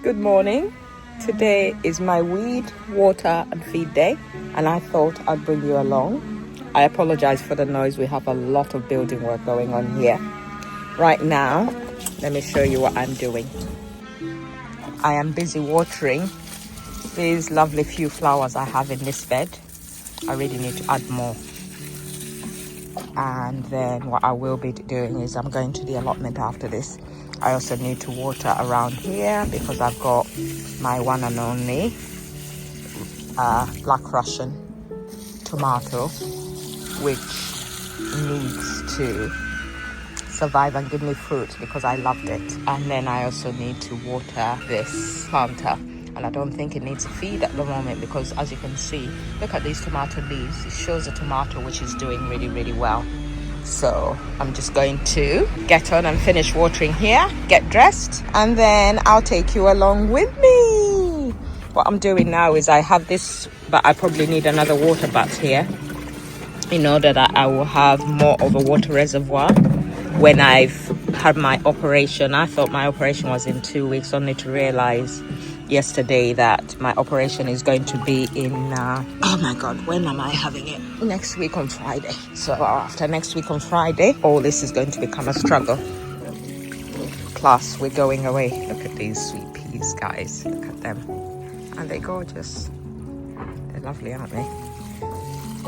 Good morning. Today is my weed, water and feed day, and I thought I'd bring you along. I apologize for the noise. We have a lot of building work going on here. Right now, let me show you what I'm doing. I am busy watering these lovely few flowers I have in this bed. I really need to add more. And then what I will be doing is I'm going to the allotment after this. I also need to water around here because I've got my one and only Black Russian tomato, which needs to survive and give me fruit because I loved it. And then I also need to water this planter, and I don't think it needs a feed at the moment because, as you can see, look at these tomato leaves. It shows a tomato which is doing really well. So I'm just going to get on and finish watering here, get dressed, and then I'll take you along with me. What I'm doing now is I have this, but I probably need another water butt here in order that I will have more of a water reservoir when I've had my operation. I thought my operation was in 2 weeks, only to realize yesterday that my operation is going to be in oh my god, when am I having it? Next week on Friday. So after next week on Friday, all this is going to become a struggle. Plus we're going away. Look at these sweet peas, guys. Look at them. And they're gorgeous. They're lovely, aren't they?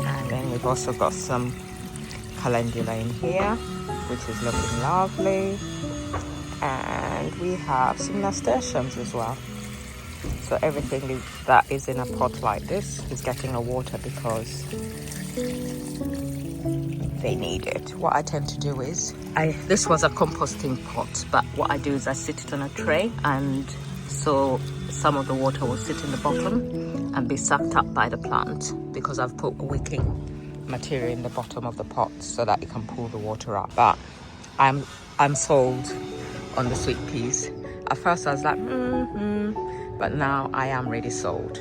And then we've also got some calendula in here, which is looking lovely. And we have some nasturtiums as well. So everything that is in a pot like this is getting a water because they need it. What I tend to do is, this was a composting pot, but what I do is I sit it on a tray, and so some of the water will sit in the bottom and be sucked up by the plant because I've put a wicking material in the bottom of the pot so that it can pull the water up. But I'm sold on the sweet peas. At first I was like, but now I am really sold.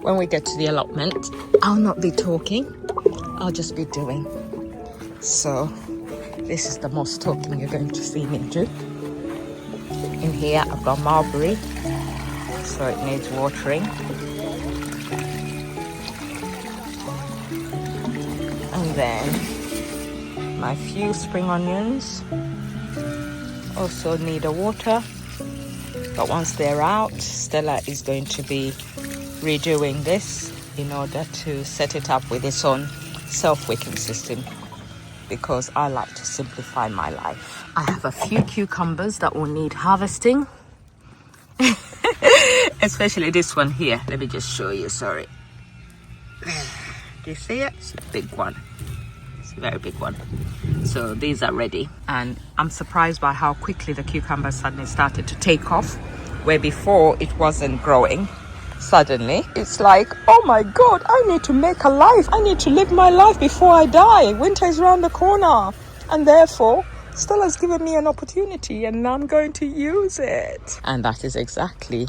When we get to the allotment, I'll not be talking, I'll just be doing. So this is the most talking you're going to see me do. In here I've got mulberry, so it needs watering. And then my few spring onions also need a water, but once they're out, Stella is going to be redoing this in order to set it up with its own self-wicking system because I like to simplify my life. I have a few cucumbers that will need harvesting, especially this one here. Let me just show you, sorry. Do you see it? It's a big one. It's a very big one. So these are ready, and I'm surprised by how quickly the cucumbers suddenly started to take off, where before it wasn't growing. Suddenly it's like, oh my god, I need to make a life. I need to live my life before I die. Winter is around the corner, and therefore Stella's given me an opportunity and I'm going to use it. And that is exactly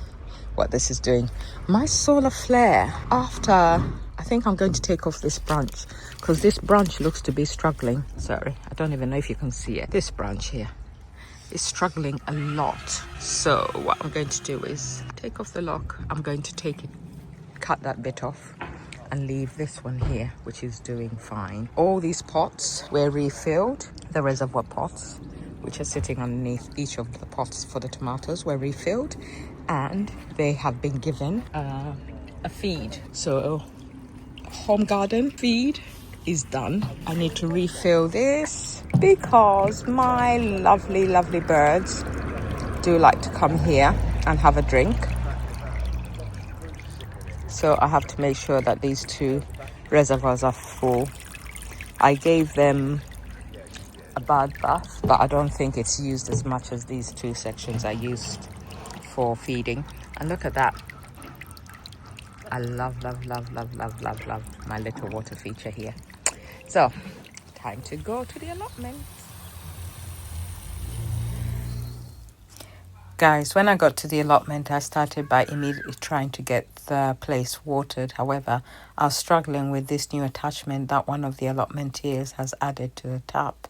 what this is doing. My solar flare, after, I think I'm going to take off this branch because this branch looks to be struggling. Sorry, I don't even know if you can see it. This branch here is struggling a lot. So what I'm going to do is take off the lock. I'm going to take it, cut that bit off and leave this one here, which is doing fine. All these pots were refilled. The reservoir pots, which are sitting underneath each of the pots for the tomatoes, were refilled, and they have been given a feed. So home garden feed is done. I need to refill this because my lovely birds do like to come here and have a drink. So I have to make sure that these two reservoirs are full. I gave them a bird bath, but I don't think it's used as much as these two sections are used for feeding. And look at that. I love my little water feature here. So time to go to the allotment. Guys, when I got to the allotment, I started by immediately trying to get the place watered. However, I was struggling with this new attachment that one of the allotmenteers has added to the tap.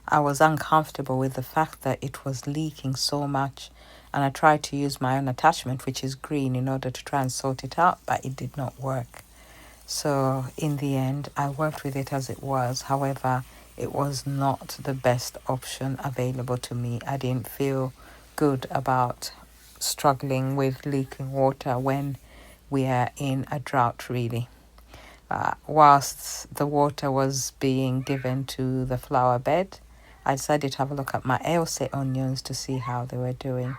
I was uncomfortable with the fact that it was leaking so much, and I tried to use my own attachment, which is green, in order to try and sort it out, but it did not work. So in the end, I worked with it as it was. However, it was not the best option available to me. I didn't feel good about struggling with leaking water when we are in a drought, really. Whilst the water was being given to the flower bed, I decided to have a look at my Ailsa onions to see how they were doing.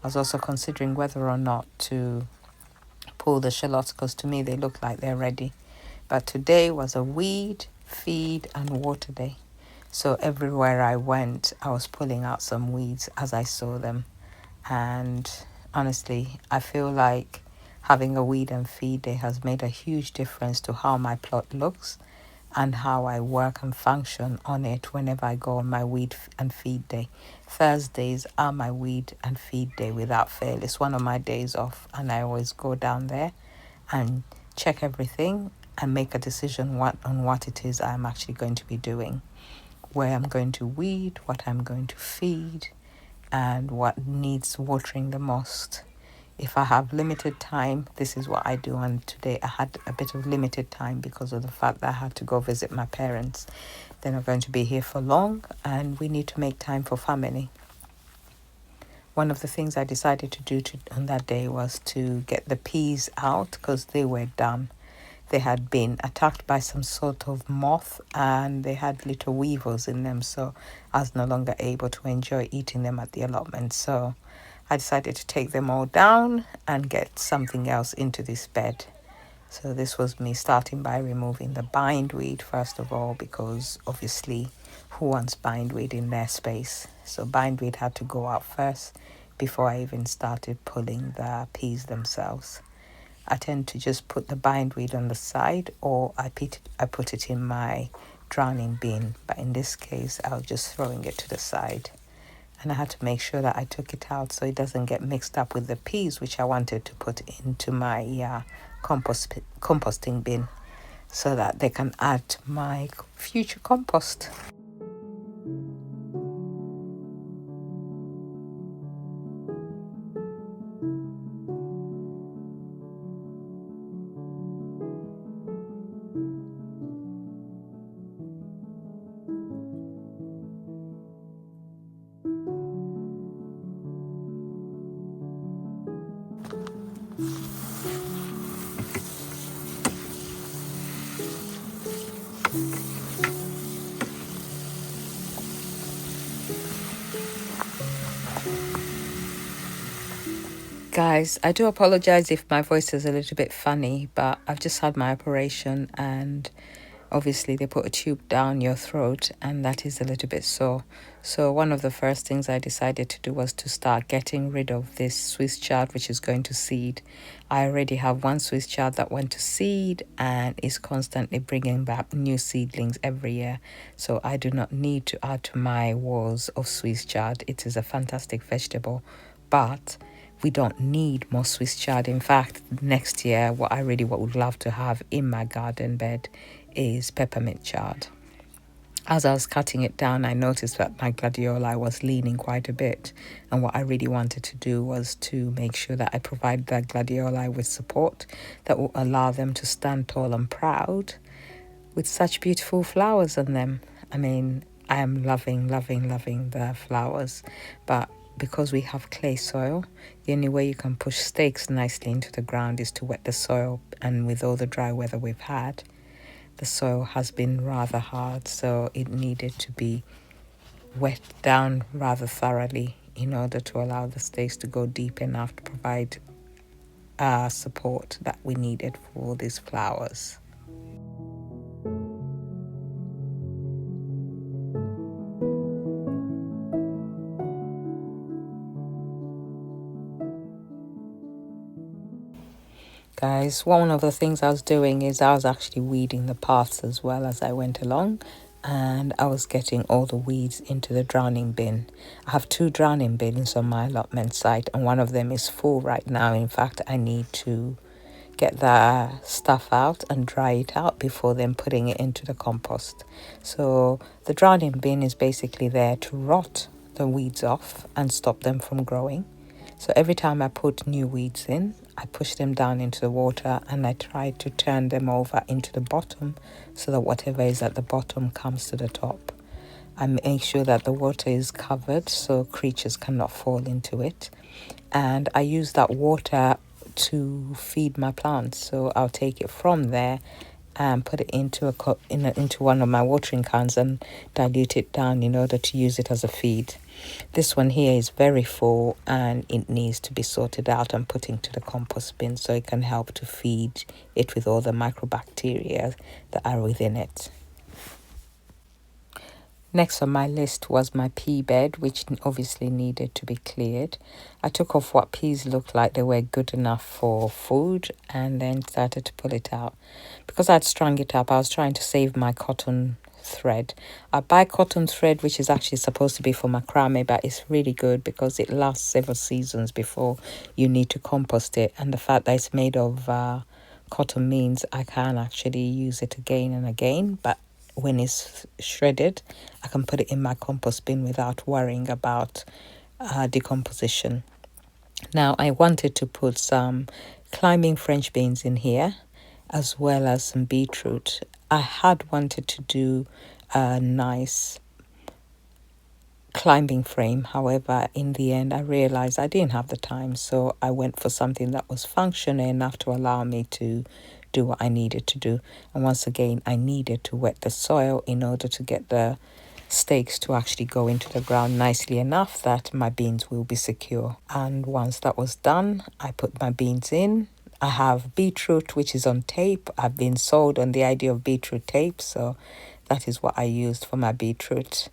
I was also considering whether or not to pull the shallots, because to me they look like they're ready. But today was a weed, feed and water day. So everywhere I went, I was pulling out some weeds as I saw them. And honestly, I feel like having a weed and feed day has made a huge difference to how my plot looks and how I work and function on it whenever I go on my weed and feed day. Thursdays are my weed and feed day without fail. It's one of my days off, and I always go down there and check everything and make a decision on what it is I'm actually going to be doing, where I'm going to weed, what I'm going to feed, and what needs watering the most. If I have limited time, this is what I do. And today I had a bit of limited time because of the fact that I had to go visit my parents. They're not going to be here for long, and we need to make time for family. One of the things I decided to do on that day was to get the peas out, because they were done. They had been attacked by some sort of moth, and they had little weevils in them, so I was no longer able to enjoy eating them at the allotment. So I decided to take them all down and get something else into this bed. So this was me starting by removing the bindweed first of all, because obviously who wants bindweed in their space? So bindweed had to go out first before I even started pulling the peas themselves. I tend to just put the bindweed on the side, or I put it in my drowning bin, but in this case I was just throwing it to the side. And I had to make sure that I took it out so it doesn't get mixed up with the peas, which I wanted to put into my composting bin, so that they can add to my future compost. Guys, I do apologize if my voice is a little bit funny, but I've just had my operation, and obviously they put a tube down your throat, and that is a little bit sore. So one of the first things I decided to do was to start getting rid of this Swiss chard, which is going to seed. I already have one Swiss chard that went to seed and is constantly bringing back new seedlings every year. So I do not need to add to my walls of Swiss chard. It is a fantastic vegetable, but we don't need more Swiss chard. In fact, next year, what I really would love to have in my garden bed is peppermint chard. As I was cutting it down, I noticed that my gladioli was leaning quite a bit. And what I really wanted to do was to make sure that I provide the gladioli with support that will allow them to stand tall and proud with such beautiful flowers on them. I mean, I am loving the flowers, but because we have clay soil, the only way you can push stakes nicely into the ground is to wet the soil. And with all the dry weather we've had, the soil has been rather hard, so it needed to be wet down rather thoroughly in order to allow the stakes to go deep enough to provide support that we needed for these flowers. Guys, one of the things I was doing is I was actually weeding the paths as well as I went along, and I was getting all the weeds into the drowning bin. I have 2 drowning bins on my allotment site, and one of them is full right now. In fact, I need to get the stuff out and dry it out before then putting it into the compost. So the drowning bin is basically there to rot the weeds off and stop them from growing. So every time I put new weeds in, I push them down into the water and I try to turn them over into the bottom so that whatever is at the bottom comes to the top. I make sure that the water is covered so creatures cannot fall into it. And I use that water to feed my plants. So I'll take it from there and put it into into one of my watering cans and dilute it down in order to use it as a feed. This one here is very full and it needs to be sorted out and put into the compost bin so it can help to feed it with all the microbacteria that are within it. Next on my list was my pea bed, which obviously needed to be cleared. I took off what peas looked like they were good enough for food and then started to pull it out. Because I'd strung it up, I was trying to save my cotton thread. I buy cotton thread, which is actually supposed to be for macrame, but it's really good because it lasts several seasons before you need to compost it. And the fact that it's made of cotton means I can actually use it again and again, but when it's shredded, I can put it in my compost bin without worrying about decomposition. Now, I wanted to put some climbing French beans in here, as well as some beetroot. I had wanted to do a nice climbing frame. However, in the end, I realized I didn't have the time, so I went for something that was functional enough to allow me to do what I needed to do. And once again, I needed to wet the soil in order to get the stakes to actually go into the ground nicely enough that my beans will be secure. And once that was done, I put my beans in. I have beetroot, which is on tape. I've been sold on the idea of beetroot tape, so that is what I used for my beetroot.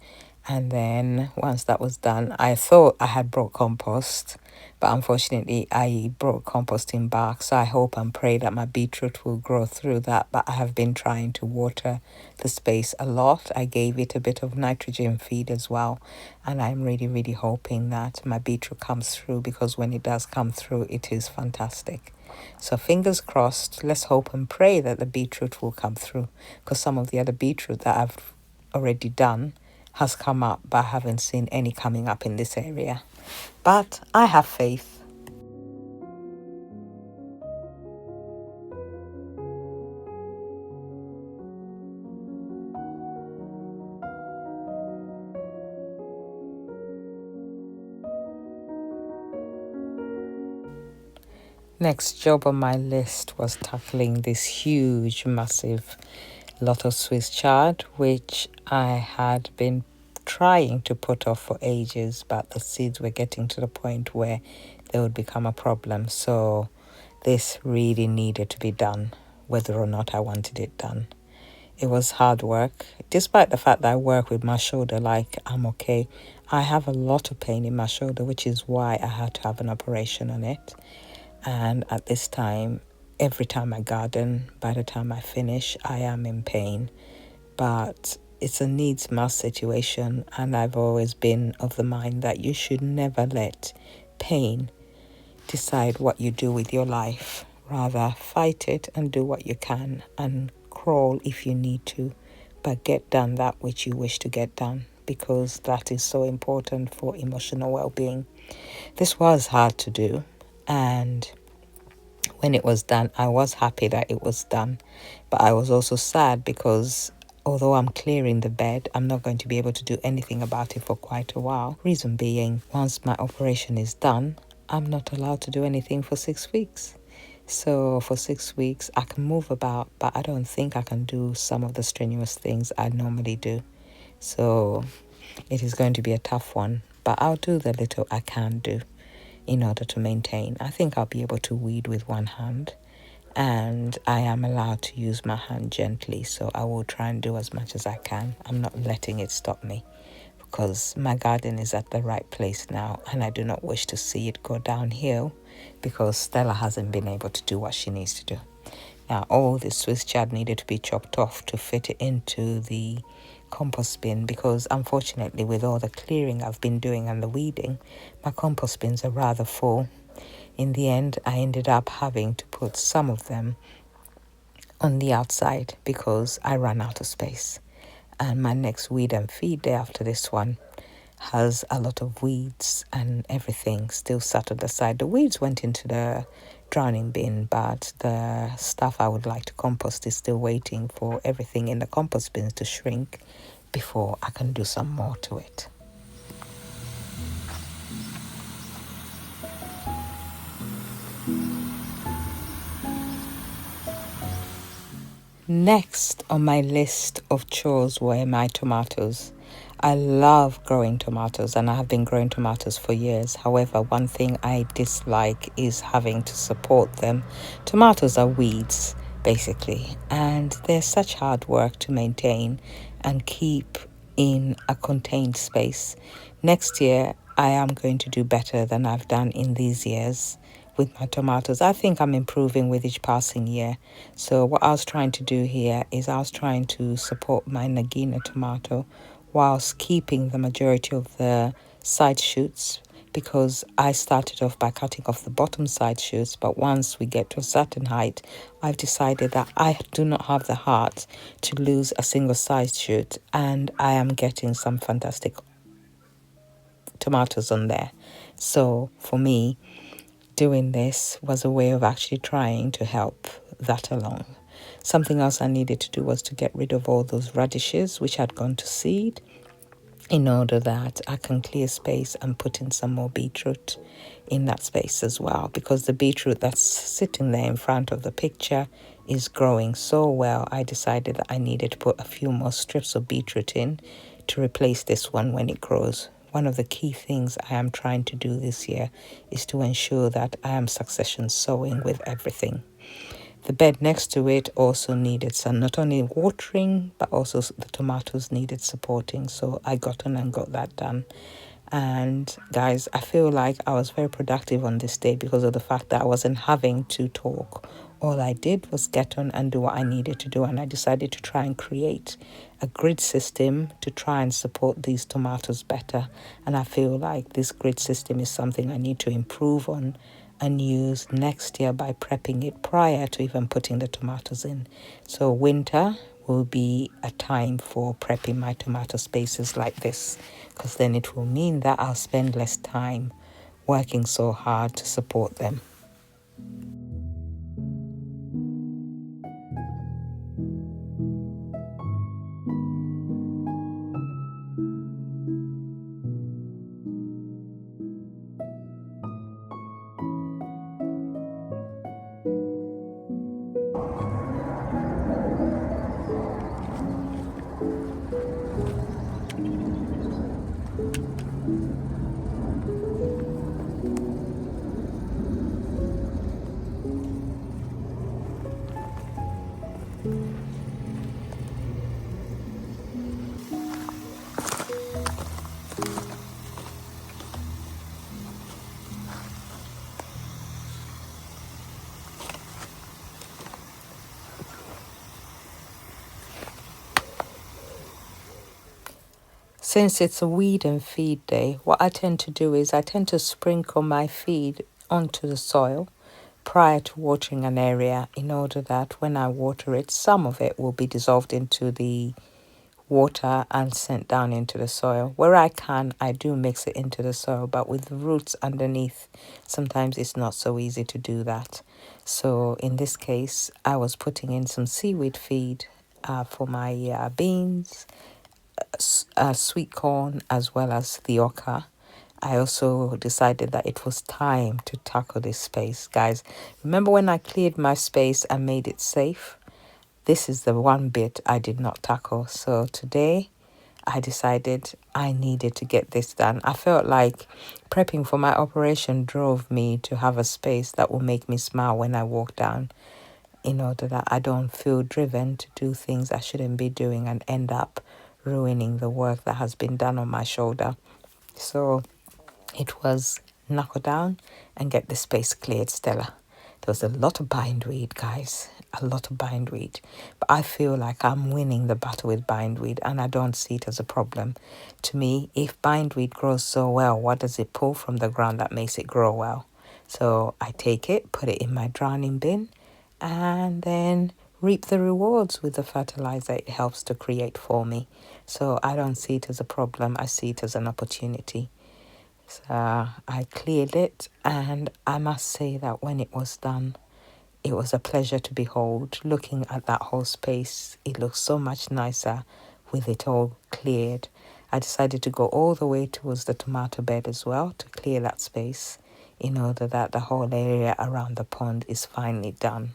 And then once that was done, I thought I had brought compost, but unfortunately I brought compost in bark. So I hope and pray that my beetroot will grow through that. But I have been trying to water the space a lot. I gave it a bit of nitrogen feed as well. And I'm really, really hoping that my beetroot comes through, because when it does come through, it is fantastic. So fingers crossed, let's hope and pray that the beetroot will come through, because some of the other beetroot that I've already done has come up, but I haven't seen any coming up in this area. But I have faith. Next job on my list was tackling this huge, massive lot of Swiss chard, which I had been trying to put off for ages, but the seeds were getting to the point where they would become a problem. So this really needed to be done, whether or not I wanted it done. It was hard work, despite the fact that I work with my shoulder like I'm okay. I have a lot of pain in my shoulder, which is why I had to have an operation on it. And at this time, every time I garden, by the time I finish, I am in pain. But it's a needs must situation, and I've always been of the mind that you should never let pain decide what you do with your life. Rather, fight it and do what you can and crawl if you need to, but get done that which you wish to get done, because that is so important for emotional well-being. This was hard to do, and when it was done, I was happy that it was done, but I was also sad because although I'm clearing the bed, I'm not going to be able to do anything about it for quite a while. Reason being, once my operation is done, I'm not allowed to do anything for 6 weeks. So for 6 weeks, I can move about, but I don't think I can do some of the strenuous things I normally do. So it is going to be a tough one, but I'll do the little I can do in order to maintain. I think I'll be able to weed with one hand, and I am allowed to use my hand gently, so I will try and do as much as I can. I'm not letting it stop me, because my garden is at the right place now, and I do not wish to see it go downhill because Stella hasn't been able to do what she needs to do. Now all the Swiss chard needed to be chopped off to fit it into the compost bin, because unfortunately with all the clearing I've been doing and the weeding, my compost bins are rather full. In the end, I ended up having to put some of them on the outside because I ran out of space. And my next weed and feed day after this one has a lot of weeds and everything still sat on the side. The weeds went into the drowning bin, but the stuff I would like to compost is still waiting for everything in the compost bins to shrink before I can do some more to it. Next on my list of chores were my tomatoes. I love growing tomatoes and I have been growing tomatoes for years. However, one thing I dislike is having to support them. Tomatoes are weeds, basically, and they're such hard work to maintain and keep in a contained space. Next year, I am going to do better than I've done in these years with my tomatoes. I think I'm improving with each passing year. So what I was trying to do here is I was trying to support my Nagina tomato whilst keeping the majority of the side shoots, because I started off by cutting off the bottom side shoots, but once we get to a certain height, I've decided that I do not have the heart to lose a single side shoot, and I am getting some fantastic tomatoes on there. So for me, doing this was a way of actually trying to help that along. Something else I needed to do was to get rid of all those radishes which had gone to seed, in order that I can clear space and put in some more beetroot in that space as well, because the beetroot that's sitting there in front of the picture is growing so well. I decided that I needed to put a few more strips of beetroot in to replace this one when it grows. One of the key things I am trying to do this year is to ensure that I am succession sowing with everything. The bed next to it also needed some, not only watering, but also the tomatoes needed supporting. So I got on and got that done. And guys, I feel like I was very productive on this day because of the fact that I wasn't having to talk. All I did was get on and do what I needed to do. And I decided to try and create a grid system to try and support these tomatoes better. And I feel like this grid system is something I need to improve on and use next year by prepping it prior to even putting the tomatoes in. So winter will be a time for prepping my tomato spaces like this, because then it will mean that I'll spend less time working so hard to support them. Since it's a weed and feed day, what I tend to do is I tend to sprinkle my feed onto the soil prior to watering an area, in order that when I water it, some of it will be dissolved into the water and sent down into the soil. Where I can, I do mix it into the soil, but with the roots underneath, sometimes it's not so easy to do that. So in this case, I was putting in some seaweed feed for my beans, sweet corn, as well as the okra. I also decided that it was time to tackle this space. Guys, remember when I cleared my space and made it safe? This is the one bit I did not tackle. So today I decided I needed to get this done. I felt like prepping for my operation drove me to have a space that will make me smile when I walk down, in order that I don't feel driven to do things I shouldn't be doing and end up ruining the work that has been done on my shoulder. So it was knuckle down and get the space cleared, Stella. There was a lot of bindweed, guys, a lot of bindweed. But I feel like I'm winning the battle with bindweed, and I don't see it as a problem. To me, if bindweed grows so well, what does it pull from the ground that makes it grow well? So I take it, put it in my drowning bin, and then reap the rewards with the fertilizer it helps to create for me. So I don't see it as a problem. I see it as an opportunity. So I cleared it, and I must say that when it was done, it was a pleasure to behold. Looking at that whole space, it looks so much nicer with it all cleared. I decided to go all the way towards the tomato bed as well to clear that space in order that the whole area around the pond is finally done.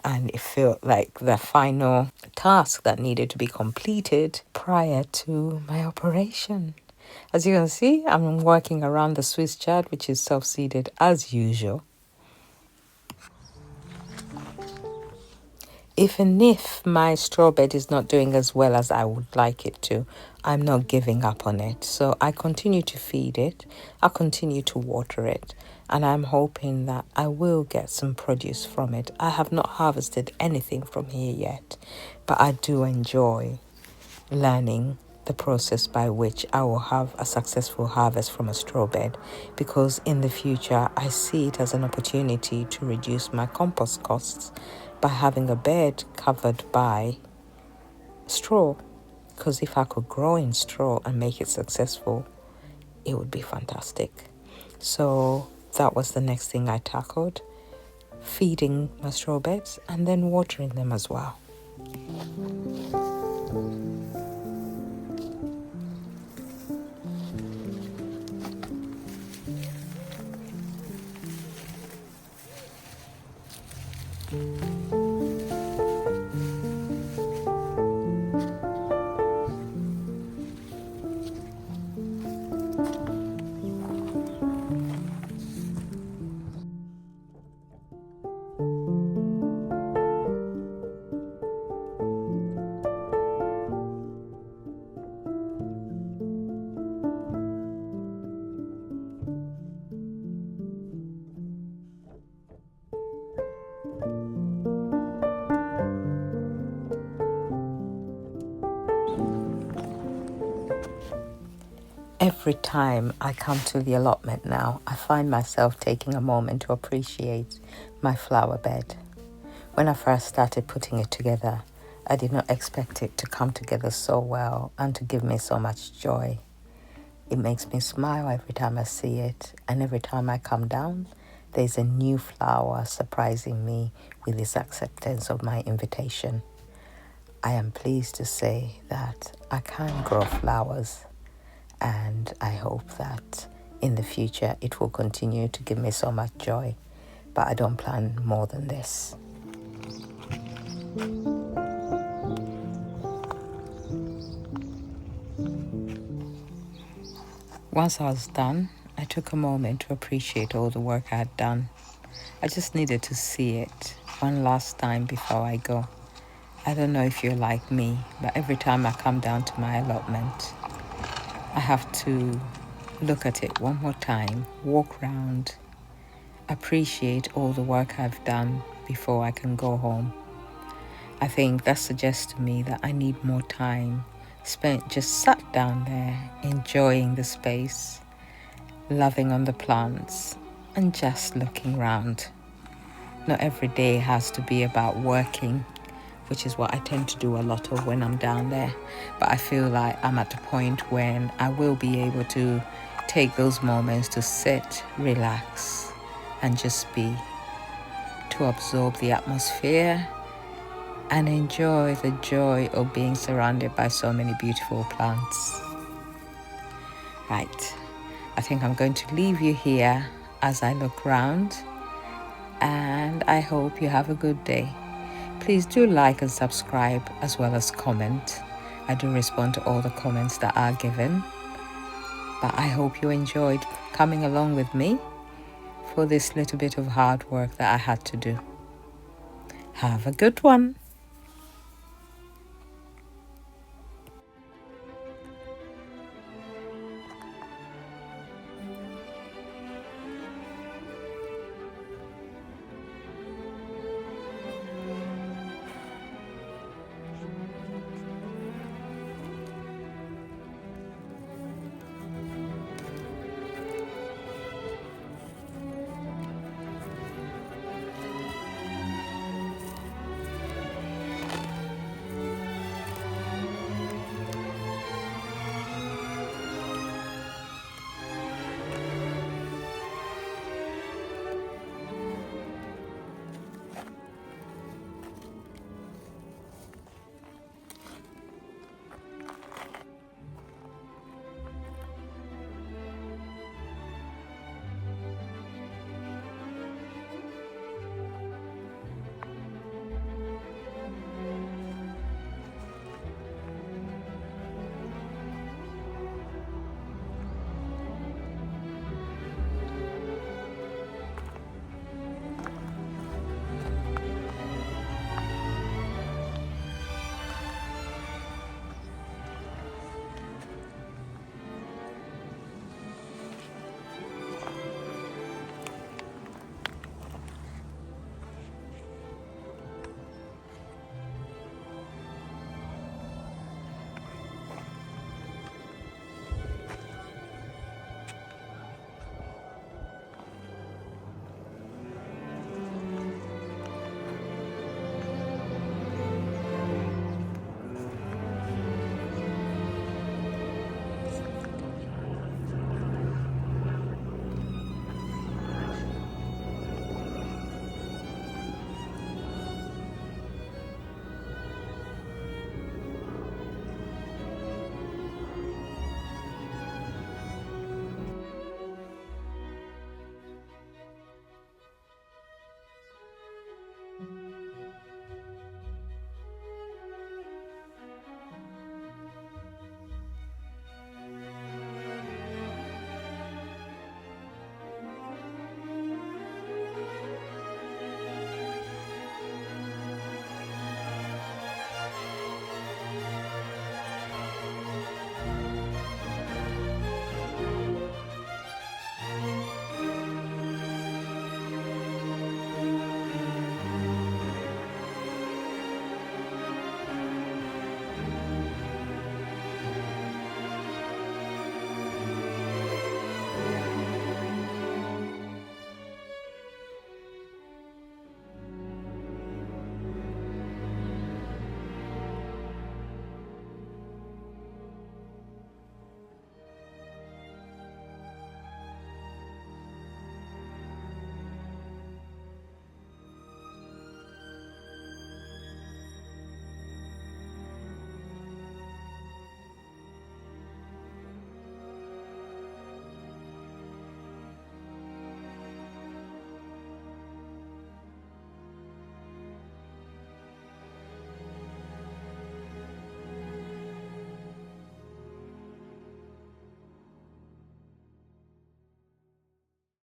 And it felt like the final task that needed to be completed prior to my operation. As you can see, I'm working around the Swiss chard, which is self-seeded as usual. Even if my straw bed is not doing as well as I would like it to, I'm not giving up on it. So I continue to feed it. I continue to water it. And I'm hoping that I will get some produce from it. I have not harvested anything from here yet, but I do enjoy learning the process by which I will have a successful harvest from a straw bed, because in the future I see it as an opportunity to reduce my compost costs by having a bed covered by straw. Because if I could grow in straw and make it successful, it would be fantastic. So that was the next thing I tackled, feeding my straw beds and then watering them as well. Every time I come to the allotment now, I find myself taking a moment to appreciate my flower bed. When I first started putting it together, I did not expect it to come together so well and to give me so much joy. It makes me smile every time I see it, and every time I come down, there's a new flower surprising me with its acceptance of my invitation. I am pleased to say that I can grow flowers, and I hope that in the future it will continue to give me so much joy, but I don't plan more than this. Once I was done, I took a moment to appreciate all the work I had done. I just needed to see it one last time before I go. I don't know if you're like me, but every time I come down to my allotment, I have to look at it one more time, walk around, appreciate all the work I've done before I can go home. I think that suggests to me that I need more time spent just sat down there, enjoying the space, loving on the plants, and just looking around. Not every day has to be about working, which is what I tend to do a lot of when I'm down there. But I feel like I'm at a point when I will be able to take those moments to sit, relax, and just be, to absorb the atmosphere and enjoy the joy of being surrounded by so many beautiful plants. Right, I think I'm going to leave you here as I look around, and I hope you have a good day. Please do like and subscribe as well as comment. I do respond to all the comments that are given. But I hope you enjoyed coming along with me for this little bit of hard work that I had to do. Have a good one.